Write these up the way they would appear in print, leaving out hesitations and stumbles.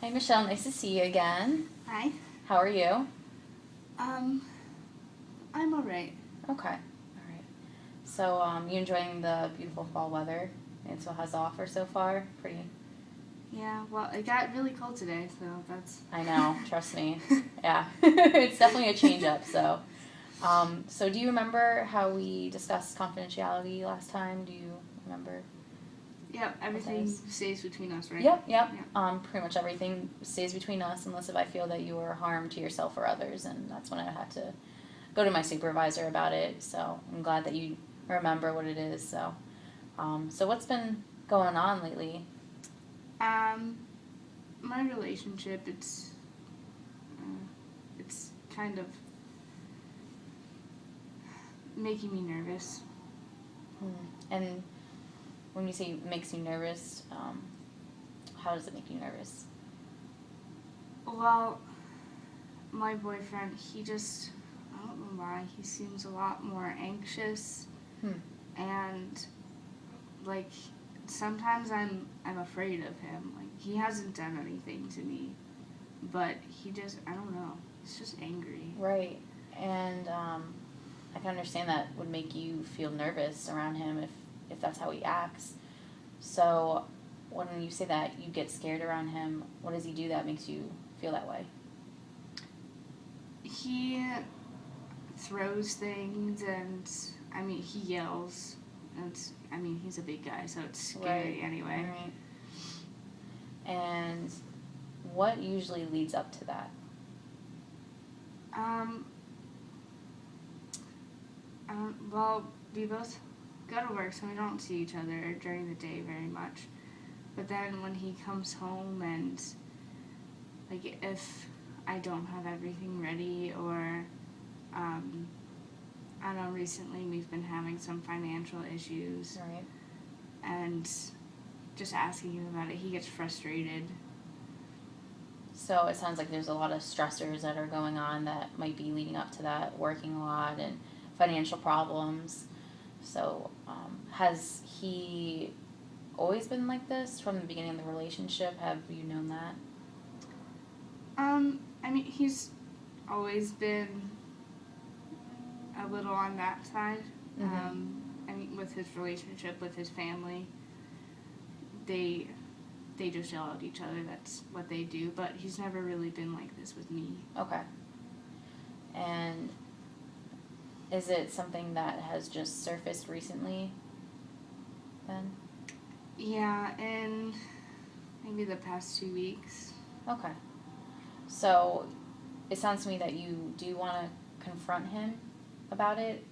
Hi, Michelle. Nice to see you again. Hi. How are you? I'm alright. Okay. All right. So, you enjoying the beautiful fall weather? It still has the offer so far. Pretty. Yeah, well, it got really cold today, so that's. I know. Trust me. Yeah. It's definitely a change up. So do you remember how we discussed confidentiality last time? Do you remember? Yep, everything stays between us, right? Yep. Yeah. Pretty much everything stays between us unless if I feel that you were harm to yourself or others, and that's when I had to go to my supervisor about it. So I'm glad that you remember what it is. So what's been going on lately? Um, my relationship, it's kind of making me nervous. And when you say it makes you nervous, how does it make you nervous? Well, my boyfriend, I don't know why, he seems a lot more anxious, and, like, sometimes I'm afraid of him. Like, he hasn't done anything to me, but I don't know, he's just angry. Right. And I can understand that would make you feel nervous around him if that's how he acts. So when you say that you get scared around him, what does he do that makes you feel that way? He throws things, and, he yells, and, he's a big guy, so it's scary anyway. Right. And what usually leads up to that? Well, we both go to work, so we don't see each other during the day very much. But then when he comes home and, like, if I don't have everything ready, or, I don't know, recently we've been having some financial issues. Right. And just asking him about it, he gets frustrated. So it sounds like there's a lot of stressors that are going on that might be leading up to that, working a lot and financial problems. So has he always been like this from the beginning of the relationship? Have you known that? He's always been a little on that side. With his relationship with his family, they just yell at each other. That's what they do. But he's never really been like this with me. Okay. And is it something that has just surfaced recently then? Yeah, in maybe the past 2 weeks. Okay. So it sounds to me that you do want to confront him about it.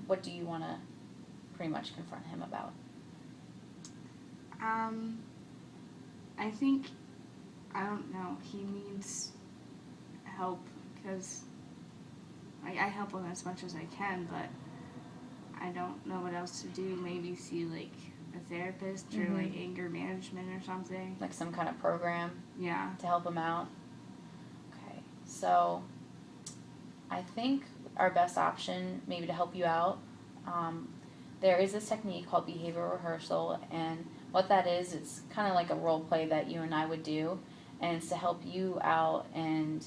What do you want to pretty much confront him about? I think, I don't know, he needs help, because I help him as much as I can, but I don't know what else to do. Maybe see, like, a therapist or, like, anger management or something. Like some kind of program? Yeah. To help him out? Okay. So I think our best option, maybe to help you out, there is this technique called Behavioral Rehearsal, and what that is, it's kind of like a role play that you and I would do, and it's to help you out, and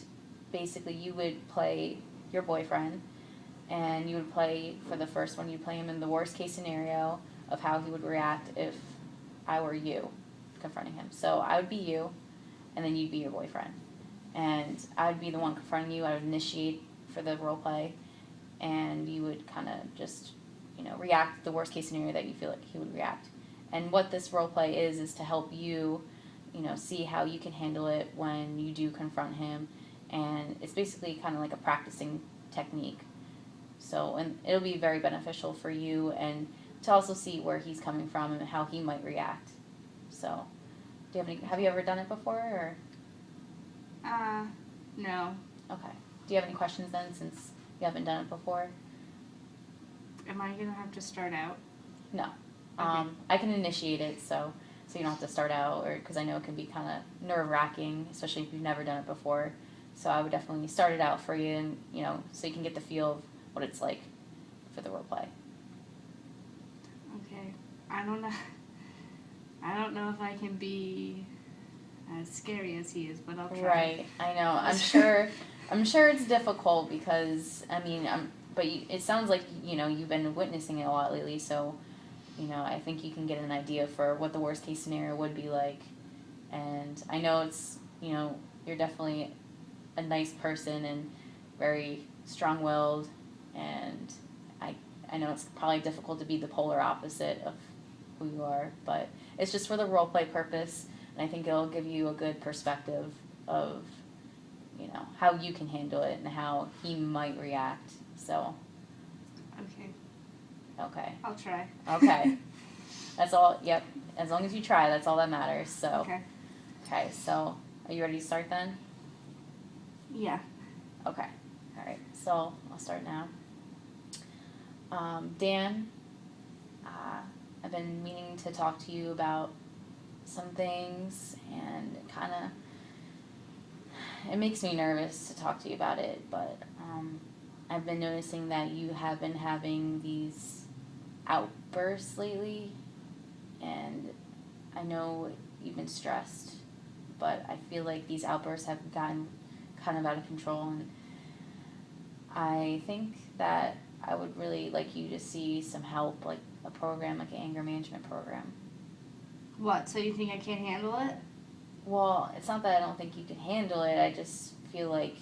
basically you would play your boyfriend, and you would play, for the first one, you'd play him in the worst case scenario of how he would react if I were you confronting him. So I would be you, and then you'd be your boyfriend. And I would be the one confronting you. I would initiate for the role play, and you would kind of just, react the worst case scenario that you feel like he would react. And what this role play is to help you, see how you can handle it when you do confront him. And it's basically kind of like a practicing technique. So, and it'll be very beneficial for you and to also see where he's coming from and how he might react. So, have you ever done it before, or? No. Okay. Do you have any questions then, since you haven't done it before? Am I gonna have to start out? No. Okay. I can initiate it, so you don't have to start out, or because I know it can be kind of nerve-wracking, especially if you've never done it before. So I would definitely start it out for you, and so you can get the feel of what it's like for the role play. Okay. I don't know. I don't know if I can be as scary as he is, but I'll try. Right, I know. I'm sure it's difficult because I mean, it sounds like you've been witnessing it a lot lately. So, I think you can get an idea for what the worst case scenario would be like. And I know it's you're definitely a nice person and very strong willed, and I know it's probably difficult to be the polar opposite of who you are, but it's just for the role play purpose, and I think it'll give you a good perspective of how you can handle it and how he might react. So Okay, okay, I'll try. okay, that's all. Yep, as long as you try, that's all that matters. So Okay. okay, so are you ready to start then? Yeah. Okay, all right. So I'll start now. Dan, I've been meaning to talk to you about some things, and it makes me nervous to talk to you about it, but I've been noticing that you have been having these outbursts lately, and I know you've been stressed, but I feel like these outbursts have gotten kind of out of control, and I think that I would really like you to see some help, like a program, like an anger management program. What? So you think I can't handle it? Well, it's not that I don't think you can handle it. I just feel like,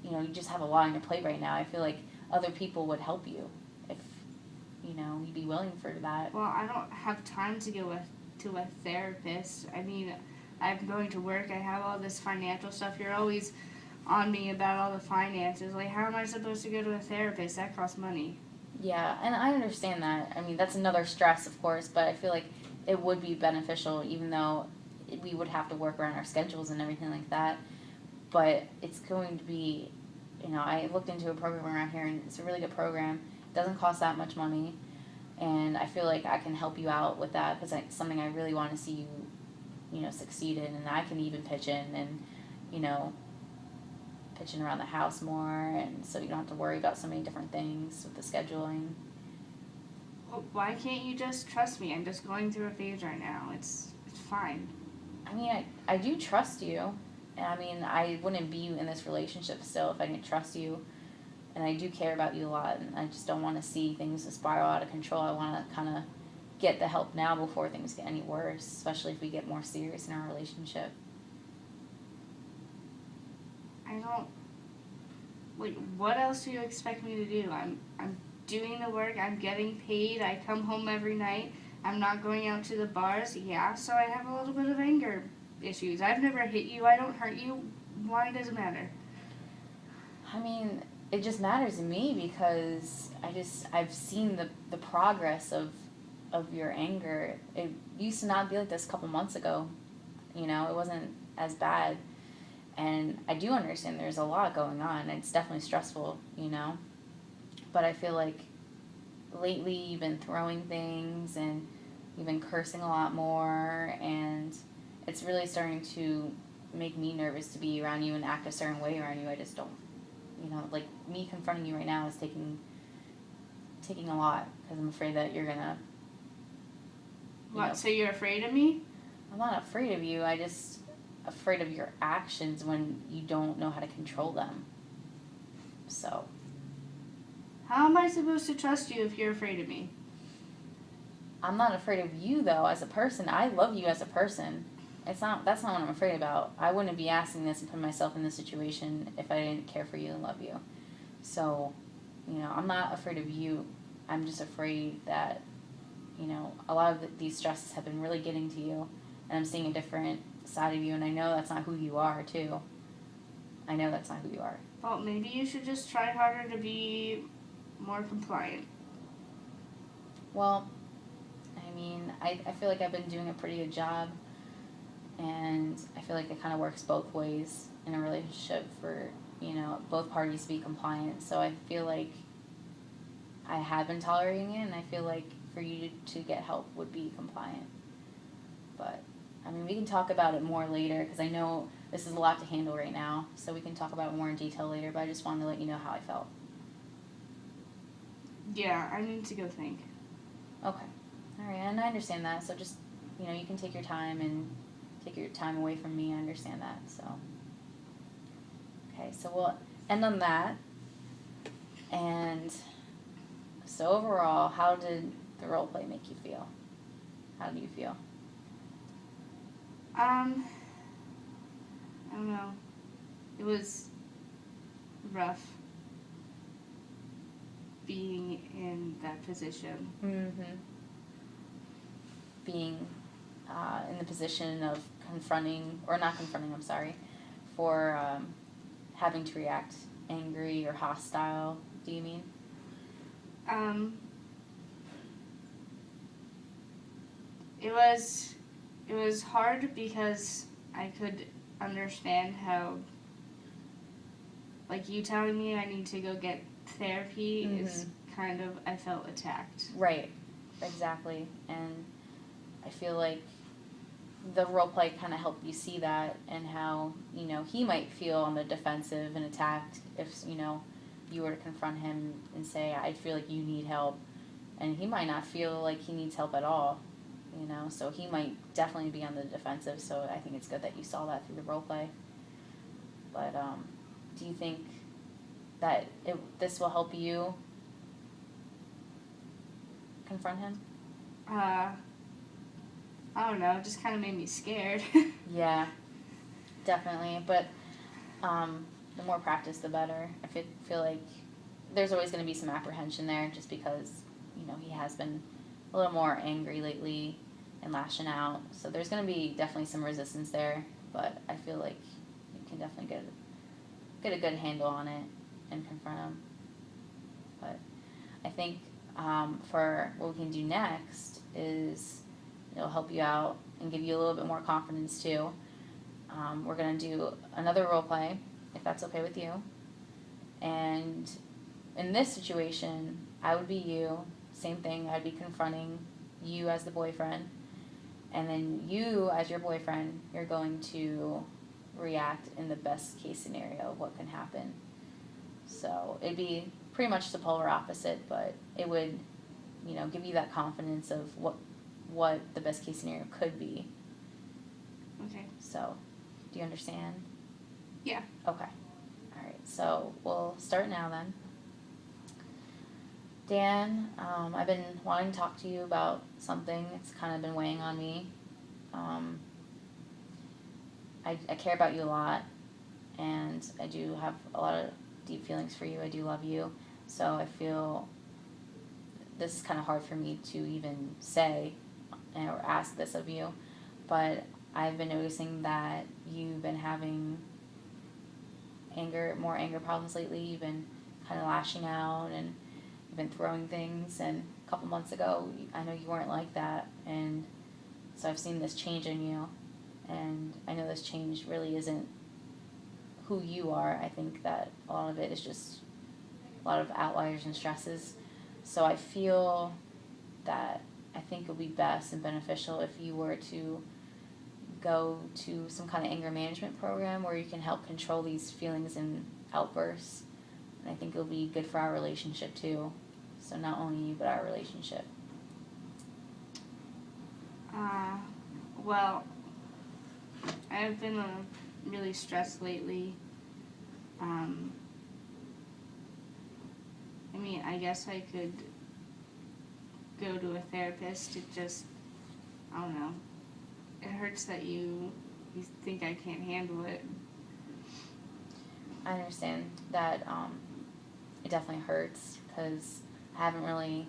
you just have a lot on your plate right now. I feel like other people would help you if, you'd be willing for that. Well, I don't have time to go to a therapist. I mean, I'm going to work. I have all this financial stuff. You're always on me about all the finances. Like, how am I supposed to go to a therapist? That costs money. Yeah, and I understand that. I mean, that's another stress, of course, but I feel like it would be beneficial, even though we would have to work around our schedules and everything like that. But it's going to be, I looked into a program around here, and it's a really good program. It doesn't cost that much money, and I feel like I can help you out with that because it's something I really want to see you, succeed in, and I can even pitch in and, you know, pitch in around the house more, and so you don't have to worry about so many different things with the scheduling. Well, why can't you just trust me? I'm just going through a phase right now. It's fine. I mean, I do trust you, and I mean, I wouldn't be in this relationship still if I didn't trust you, and I do care about you a lot, and I just don't want to see things spiral out of control. I want to kind of get the help now before things get any worse, especially if we get more serious in our relationship. I don't. Like, what else do you expect me to do? I'm doing the work. I'm getting paid. I come home every night. I'm not going out to the bars. Yeah, so I have a little bit of anger issues. I've never hit you. I don't hurt you. Why does it matter? I mean, it just matters to me because I've seen the progress of your anger. It used to not be like this a couple months ago. It wasn't as bad. And I do understand there's a lot going on. It's definitely stressful. But I feel like lately you've been throwing things and you've been cursing a lot more, and it's really starting to make me nervous to be around you and act a certain way around you. I just don't, like me confronting you right now is taking a lot because I'm afraid that you're gonna. What? So you're afraid of me? I'm not afraid of you. I just afraid of your actions when you don't know how to control them. So. How am I supposed to trust you if you're afraid of me? I'm not afraid of you though as a person. I love you as a person. That's not what I'm afraid about. I wouldn't be asking this and putting myself in this situation if I didn't care for you and love you. So, I'm not afraid of you. I'm just afraid that, a lot of these stresses have been really getting to you, and I'm seeing a different side of you, and I know that's not who you are too. I know that's not who you are. Well, maybe you should just try harder to be more compliant. Well, I mean, I feel like I've been doing a pretty good job, and I feel like it kind of works both ways in a relationship for, both parties to be compliant. So I feel like I have been tolerating it, and I feel like for you to get help would be compliant. But, I mean, we can talk about it more later, because I know this is a lot to handle right now, so we can talk about it more in detail later, but I just wanted to let you know how I felt. Yeah, I need to go think. Okay. All right, and I understand that, so just, you can take your time and take your time away from me. I understand that. So, okay, so we'll end on that. And so overall, how did the role play make you feel? How do you feel? I don't know. It was rough being in that position. Mm-hmm. Being in the position of confronting, or not confronting, I'm sorry, for having to react angry or hostile, do you mean? It was hard because I could understand how, like, you telling me I need to go get therapy is kind of, I felt attacked. Right, exactly. And I feel like the role play kind of helped you see that, and how, he might feel on the defensive and attacked if, you were to confront him and say, I feel like you need help. And he might not feel like he needs help at all, so he might definitely be on the defensive. So I think it's good that you saw that through the role play. But do you think that this will help you confront him? I don't know, it just kind of made me scared. Yeah, definitely. But the more practice, the better. I feel like there's always going to be some apprehension there, just because, he has been a little more angry lately and lashing out. So there's going to be definitely some resistance there. But I feel like you can definitely get a good handle on it and confront him. But I think for what we can do next is it'll help you out and give you a little bit more confidence too. We're going to do another role play, if that's okay with you. And in this situation, I would be you. Same thing, I'd be confronting you as the boyfriend. And then you, as your boyfriend, you're going to react in the best case scenario of what can happen. So it'd be pretty much the polar opposite, but it would, give you that confidence of what the best case scenario could be. Okay. So, do you understand? Yeah. Okay. All right. So we'll start now then. Dan, I've been wanting to talk to you about something. It's kind of been weighing on me. I care about you a lot, and I do have a lot of deep feelings for you. I do love you. So I feel this is kind of hard for me to even say or ask this of you, but I've been noticing that you've been having more anger problems lately. You've been kind of lashing out, and you've been throwing things. And a couple months ago, I know you weren't like that, and so I've seen this change in you, and I know this change really isn't who you are. I think that a lot of it is just a lot of outliers and stresses. So I feel that I think it would be best and beneficial if you were to go to some kind of anger management program where you can help control these feelings and outbursts. And I think it'll be good for our relationship too. So not only you, but our relationship. Well, I've been really stressed lately. I mean, I guess I could go to a therapist. It just, I don't know. It hurts that you think I can't handle it. I understand that it definitely hurts because I haven't really,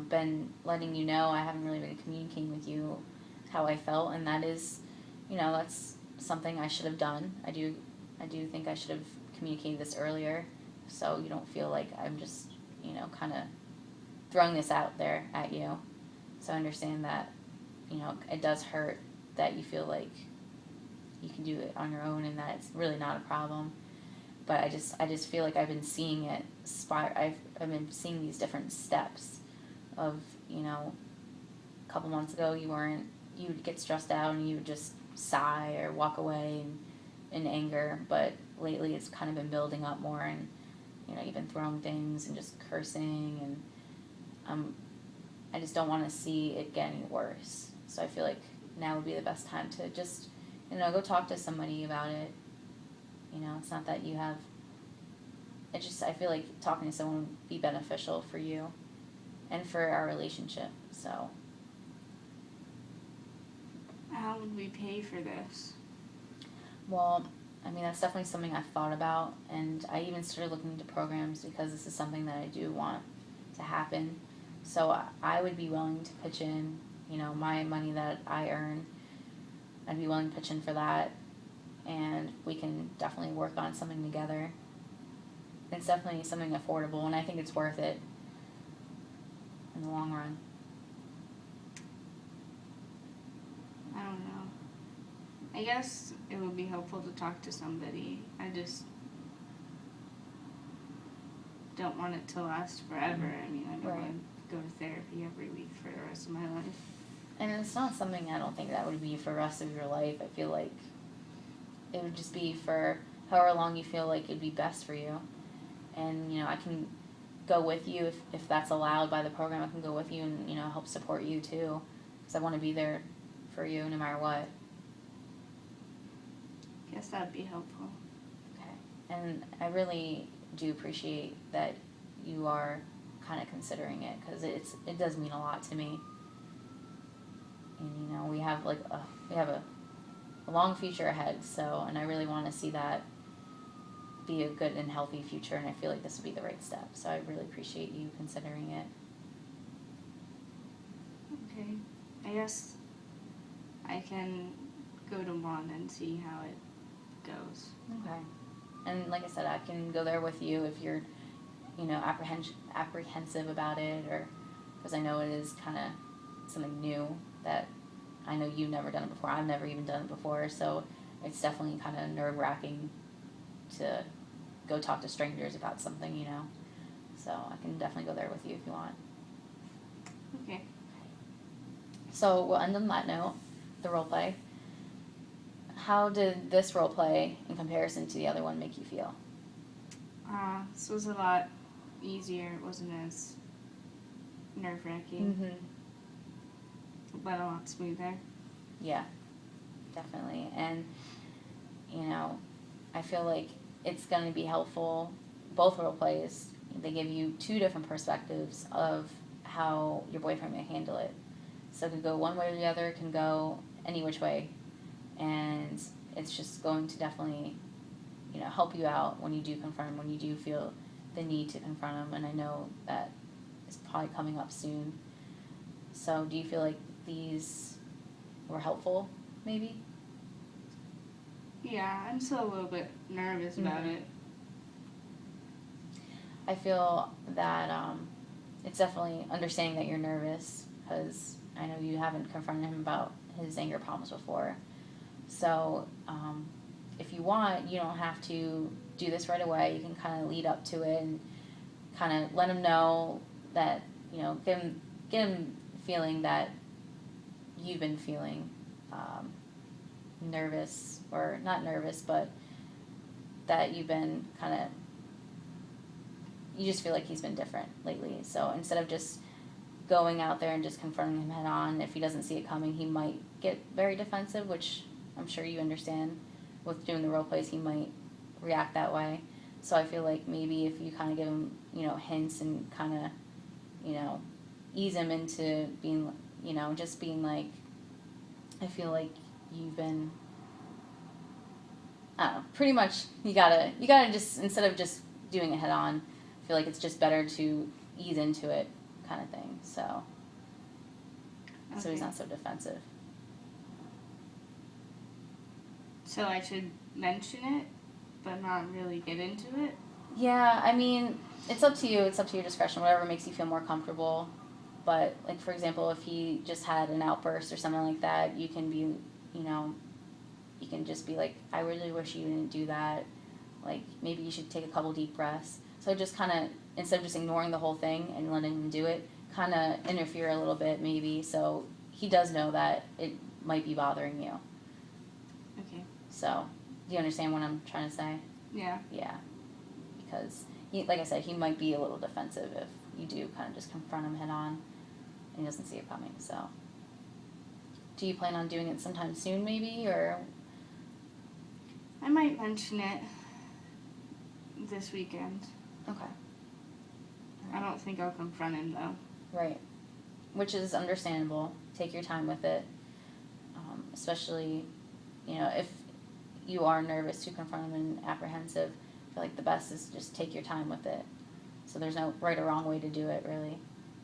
been letting you know. I haven't really been communicating with you how I felt, and that is, that's something I should have done. I do think I should have communicated this earlier, so you don't feel like I'm just, kind of throwing this out there at you. So I understand that, it does hurt that you feel like you can do it on your own and that it's really not a problem. But I just feel like I've been seeing it I've been seeing these different steps of, a couple months ago you would get stressed out and you would just sigh or walk away in anger, but lately it's kind of been building up more, and you've been throwing things and just cursing, and I just don't want to see it getting worse. So I feel like now would be the best time to just, go talk to somebody about it. It's not that you have, I feel like talking to someone would be beneficial for you and for our relationship, so. How would we pay for this? Well, that's definitely something I've thought about, and I even started looking into programs because this is something that I do want to happen. So I would be willing to pitch in, my money that I earn. I'd be willing to pitch in for that, and we can definitely work on something together. It's definitely something affordable, and I think it's worth it in the long run. I don't know. I guess it would be helpful to talk to somebody. I just don't want it to last forever. I don't Right. want to go to therapy every week for the rest of my life. And it's not something I don't think that would be for the rest of your life. I feel like it would just be for however long you feel like it'd be best for you. And, I can go with you if that's allowed by the program. I can go with you and, help support you too. Because I want to be there for you no matter what. Guess that'd be helpful. Okay. And I really do appreciate that you are kind of considering it, because it does mean a lot to me. And we have a long future ahead, so, and I really want to see that be a good and healthy future, and I feel like this would be the right step. So I really appreciate you considering it. Okay. I guess I can go to one and see how it goes. Okay. And like I said, I can go there with you if you're, apprehensive about it, or because I know it is kind of something new that I know you've never done it before. I've never even done it before, so it's definitely kind of nerve-wracking to go talk to strangers about something, So I can definitely go there with you if you want. Okay. So we'll end on that note, the role play. How did this role play, in comparison to the other one, make you feel? This was a lot easier. It wasn't as nerve-wracking, but a lot smoother. Yeah, definitely. And, I feel like it's going to be helpful. Both role plays, they give you two different perspectives of how your boyfriend may handle it. So it can go one way or the other, it can go any which way. And it's just going to definitely, help you out when you do confront him, when you do feel the need to confront him. And I know that is probably coming up soon. So do you feel like these were helpful, maybe? Yeah, I'm still a little bit nervous about it. I feel that it's definitely understanding that you're nervous, because I know you haven't confronted him about his anger problems before. So if you want, you don't have to do this right away. You can kind of lead up to it and kind of let him know that, get him feeling that you've been feeling nervous, or not nervous, but that you've been you just feel like he's been different lately. So instead of just going out there and just confronting him head on, if he doesn't see it coming, he might get very defensive, which I'm sure you understand. With doing the role plays, he might react that way. So I feel like maybe if you kind of give him, hints and kind of, ease him into being, just being like, I feel like you've been, I don't know, pretty much you gotta just, instead of just doing it head on, I feel like it's just better to ease into it, kind of thing. So he's not so defensive. So I should mention it, but not really get into it? Yeah, it's up to you. It's up to your discretion, whatever makes you feel more comfortable. But, like, for example, if he just had an outburst or something like that, you can be, you can just be like, I really wish you didn't do that. Like, maybe you should take a couple deep breaths. So just kind of, instead of just ignoring the whole thing and letting him do it, kind of interfere a little bit maybe, so he does know that it might be bothering you. Okay. So, do you understand what I'm trying to say? Yeah. Yeah. Because, like I said, he might be a little defensive if you do kind of just confront him head on and he doesn't see it coming, so. Do you plan on doing it sometime soon, maybe, or? I might mention it this weekend. Okay. I don't think I'll confront him, though. Right. Which is understandable. Take your time with it. Especially, if you are nervous to confront him and apprehensive, I feel like the best is just take your time with it. So there's no right or wrong way to do it, really.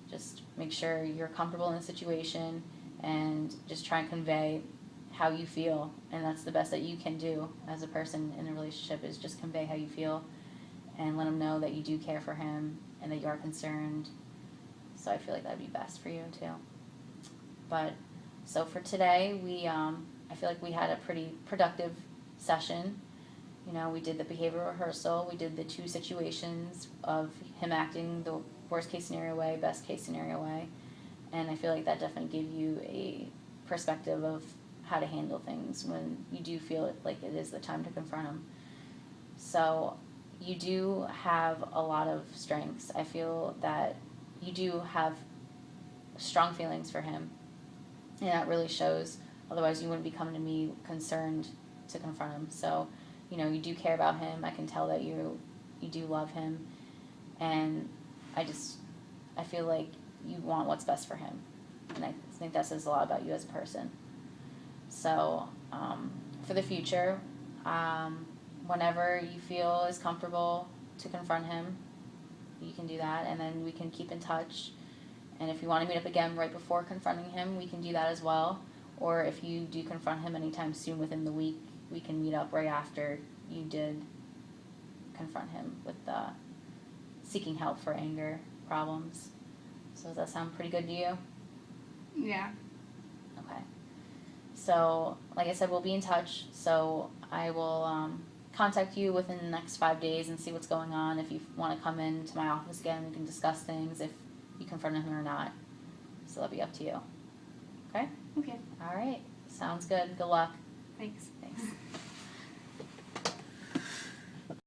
Just make sure you're comfortable in the situation and just try and convey how you feel. And that's the best that you can do as a person in a relationship, is just convey how you feel and let him know that you do care for him and that you are concerned. So I feel like that would be best for you too. But so for today, I feel like we had a pretty productive session. We did the behavioral rehearsal. We did the 2 situations of him acting the worst case scenario way, best case scenario way. And I feel like that definitely gave you a perspective of how to handle things when you do feel like it is the time to confront him. So you do have a lot of strengths. I feel that you do have strong feelings for him, and that really shows. Otherwise, you wouldn't be coming to me concerned to confront him. So, you do care about him. I can tell that you do love him, and I feel like you want what's best for him, and I think that says a lot about you as a person. So, for the future, whenever you feel is comfortable to confront him, you can do that, and then we can keep in touch. And if you want to meet up again right before confronting him, we can do that as well. Or if you do confront him anytime soon within the week, we can meet up right after you did confront him with seeking help for anger problems. So does that sound pretty good to you? Yeah. Okay. So, like I said, we'll be in touch. So I will contact you within the next 5 days and see what's going on. If you want to come into my office again, we can discuss things if you confronted him or not. So that'll be up to you. Okay? Okay. All right. Sounds good. Good luck. Thanks. Thanks.